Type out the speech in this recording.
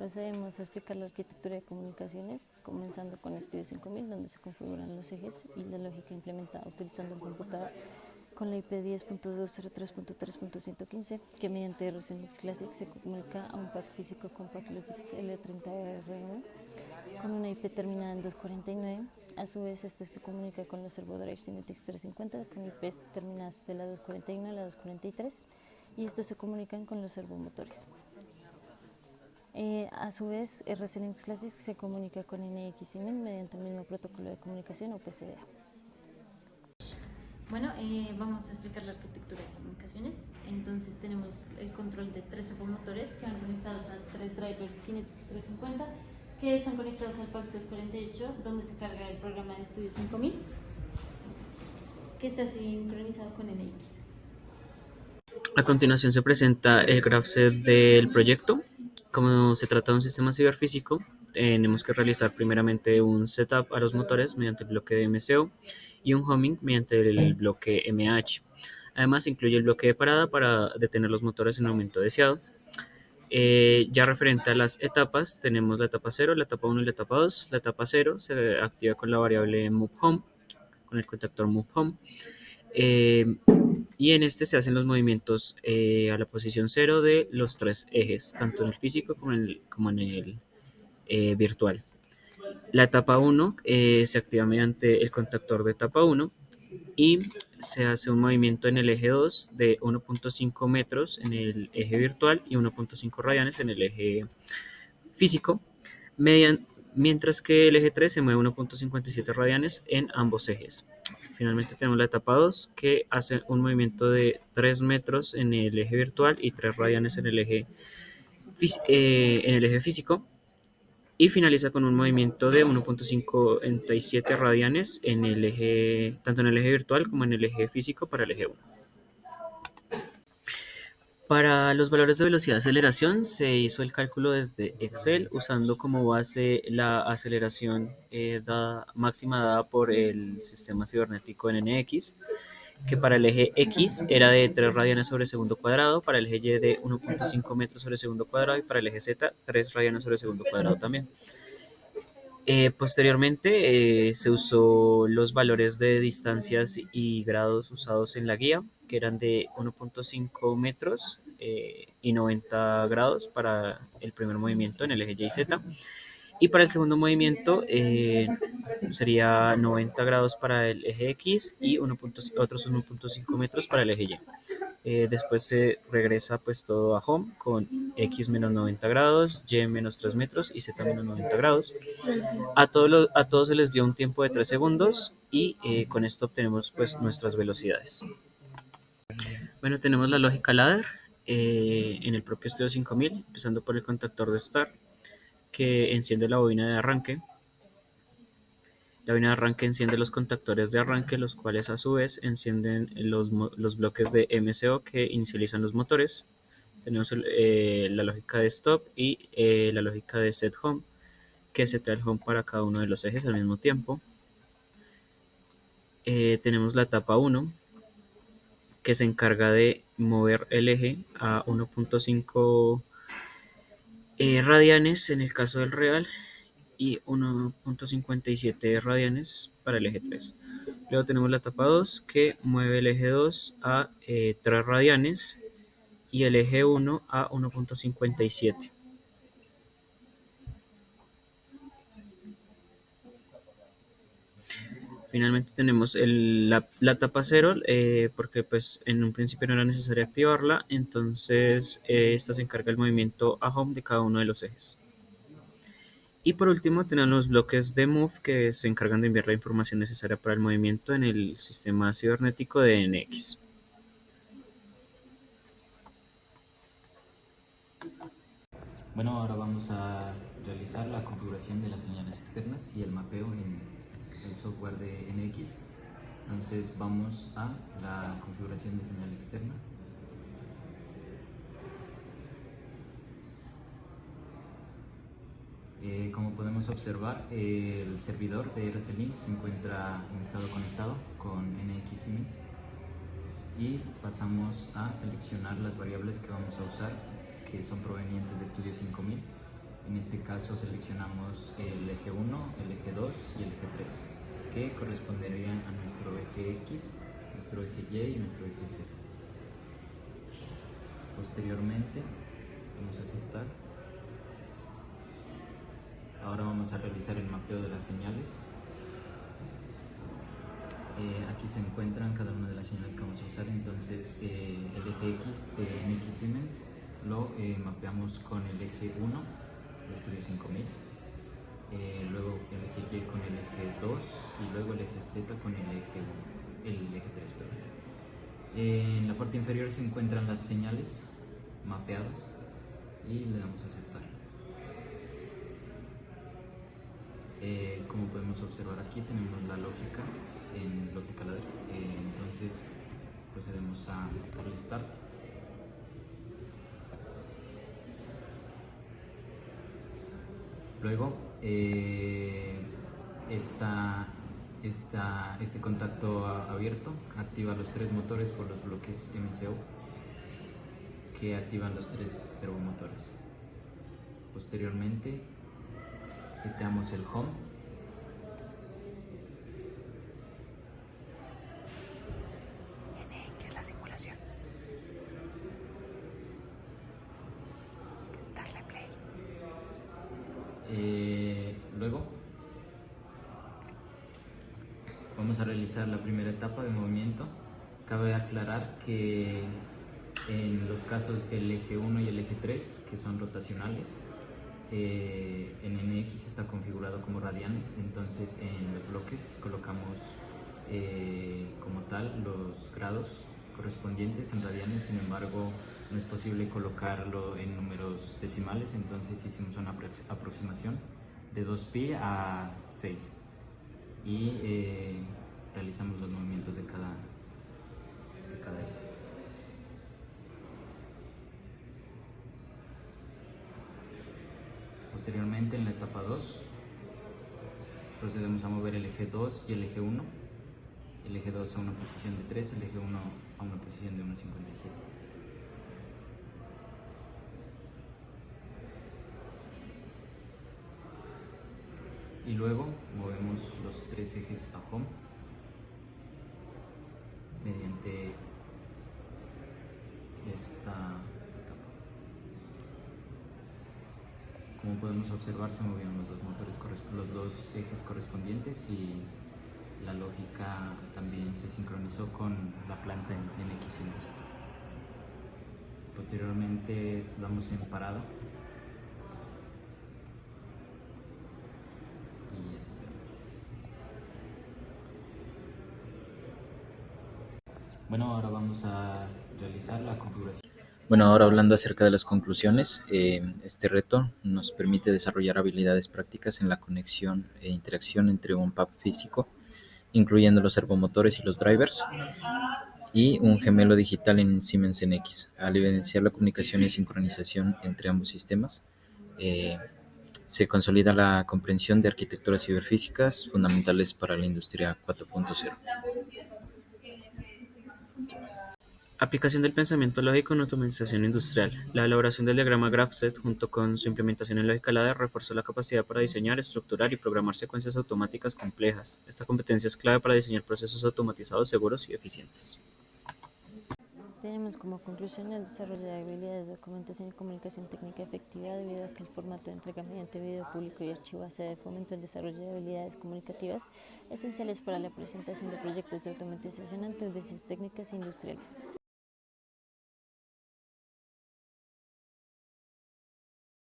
Procedemos a explicar la arquitectura de comunicaciones, comenzando con Estudio 5000, donde se configuran los ejes y la lógica implementada utilizando un computador con la IP 10.203.3.115, que mediante RCNX Classic se comunica a un pack físico con PackLogix L30R1 con una IP terminada en 249. A su vez, este se comunica con los servodrives Cinetic 350 con IPs terminadas de la 241 a la 243, y estos se comunican con los servomotores. A su vez, RCNX Classic se comunica con NX y MEN mediante el mismo protocolo de comunicación o PCDA. Bueno, vamos a explicar la arquitectura de comunicaciones. Entonces tenemos el control de 3 servomotores que van conectados a 3 drivers Kinetics 350 que están conectados al PAC 248, donde se carga el programa de Estudio 5000, que está sincronizado con NX. A continuación se presenta el graph set del proyecto. Como se trata de un sistema ciberfísico, tenemos que realizar primeramente un setup a los motores mediante el bloque de MCO y un homing mediante el bloque MH. Además, incluye el bloque de parada para detener los motores en el momento deseado. Ya referente a las etapas, tenemos la etapa 0, la etapa 1 y la etapa 2. La etapa 0 se activa con la variable moveHome, con el contactor moveHome. Y en este se hacen los movimientos a la posición 0 de los 3 ejes, tanto en el físico como en el virtual. La etapa 1 se activa mediante el contactor de etapa 1 y se hace un movimiento en el eje 2 de 1.5 metros en el eje virtual y 1.5 radianes en el eje físico, mientras que el eje 3 se mueve 1.57 radianes en ambos ejes. Finalmente tenemos la etapa 2, que hace un movimiento de 3 metros en el eje virtual y 3 radianes en el eje físico, y finaliza con un movimiento de 1.57 radianes en el eje, tanto en el eje virtual como en el eje físico para el eje 1. Para los valores de velocidad de aceleración se hizo el cálculo desde Excel usando como base la aceleración máxima dada por el sistema cibernético NNX, que para el eje X era de 3 radianes sobre segundo cuadrado, para el eje Y de 1.5 metros sobre segundo cuadrado y para el eje Z 3 radianes sobre segundo cuadrado también. Posteriormente se usó los valores de distancias y grados usados en la guía, que eran de 1.5 metros y 90 grados para el primer movimiento en el eje Y y Z. Y para el segundo movimiento sería 90 grados para el eje X y otros 1.5 metros para el eje Y. Después se regresa pues todo a home con X menos 90 grados, Y menos 3 metros y Z menos 90 grados. A todos se les dio un tiempo de 3 segundos y con esto obtenemos pues nuestras velocidades. Bueno, tenemos la lógica ladder en el propio Studio 5000, empezando por el contactor de start, que enciende la bobina de arranque. La bobina de arranque enciende los contactores de arranque, los cuales a su vez encienden los bloques de MCO que inicializan los motores. Tenemos la lógica de stop y la lógica de set home, que setea el home para cada uno de los ejes al mismo tiempo. Tenemos la etapa 1, que se encarga de mover el eje a 1.5 radianes en el caso del real y 1.57 radianes para el eje 3. Luego tenemos la etapa 2, que mueve el eje 2 a 3 radianes y el eje 1 a 1.57. Finalmente tenemos la etapa 0, porque pues en un principio no era necesario activarla, entonces esta se encarga del movimiento a home de cada uno de los ejes. Y por último tenemos los bloques de move, que se encargan de enviar la información necesaria para el movimiento en el sistema cibernético de NX. Bueno, ahora vamos a realizar la configuración de las señales externas y el mapeo en el software de NX. Entonces vamos a la configuración de señal externa. Como podemos observar, el servidor de RCLinks se encuentra en estado conectado con NX Siemens, y pasamos a seleccionar las variables que vamos a usar, que son provenientes de Studio 5000. En este caso seleccionamos el eje 1, el eje 2 y el eje 3, que corresponderían a nuestro eje X, nuestro eje Y y nuestro eje Z. Posteriormente, vamos a aceptar. Ahora vamos a realizar el mapeo de las señales. Aquí se encuentran cada una de las señales que vamos a usar. Entonces el eje X de NX Siemens lo mapeamos con el eje 1 de Estudio 5000, luego el eje Y con el eje 2 y luego el eje Z con el eje 3, perdón. En la parte inferior se encuentran las señales mapeadas y le damos a aceptar. Como podemos observar aquí tenemos la lógica en lógica ladder, entonces procedemos a darle start. Luego este contacto abierto activa los 3 motores por los bloques MCU que activan los 3 servomotores. Posteriormente seteamos el home. NX la simulación. Darle play. Luego vamos a realizar la primera etapa de movimiento. Cabe aclarar que en los casos del eje 1 y el eje 3, que son rotacionales, en NX está configurado como radianes, entonces en los bloques colocamos como tal los grados correspondientes en radianes. Sin embargo, no es posible colocarlo en números decimales, entonces hicimos una aproximación de 2pi a 6 y realizamos los movimientos de cada eje. Posteriormente, en la etapa 2, procedemos a mover el eje 2 y el eje 1. El eje 2 a una posición de 3, el eje 1 a una posición de 1,57. Y luego movemos los 3 ejes a home mediante esta etapa. Como podemos observar, se movieron los 2 motores, los 2 ejes correspondientes, y la lógica también se sincronizó con la planta en NX Siemens. Posteriormente damos en parada y así. Bueno, ahora vamos a realizar la configuración. Bueno, ahora hablando acerca de las conclusiones, este reto nos permite desarrollar habilidades prácticas en la conexión e interacción entre un PAP físico, incluyendo los servomotores y los drivers, y un gemelo digital en Siemens NX. Al evidenciar la comunicación y sincronización entre ambos sistemas, se consolida la comprensión de arquitecturas ciberfísicas fundamentales para la industria 4.0. Aplicación del pensamiento lógico en automatización industrial. La elaboración del diagrama GraphSet junto con su implementación en lógica ladder reforzó la capacidad para diseñar, estructurar y programar secuencias automáticas complejas. Esta competencia es clave para diseñar procesos automatizados seguros y eficientes. Tenemos como conclusión el desarrollo de habilidades de documentación y comunicación técnica efectiva debido a que el formato de entrega mediante video público y archivo base de fomento el desarrollo de habilidades comunicativas esenciales para la presentación de proyectos de automatización ante audiencias técnicas e industriales.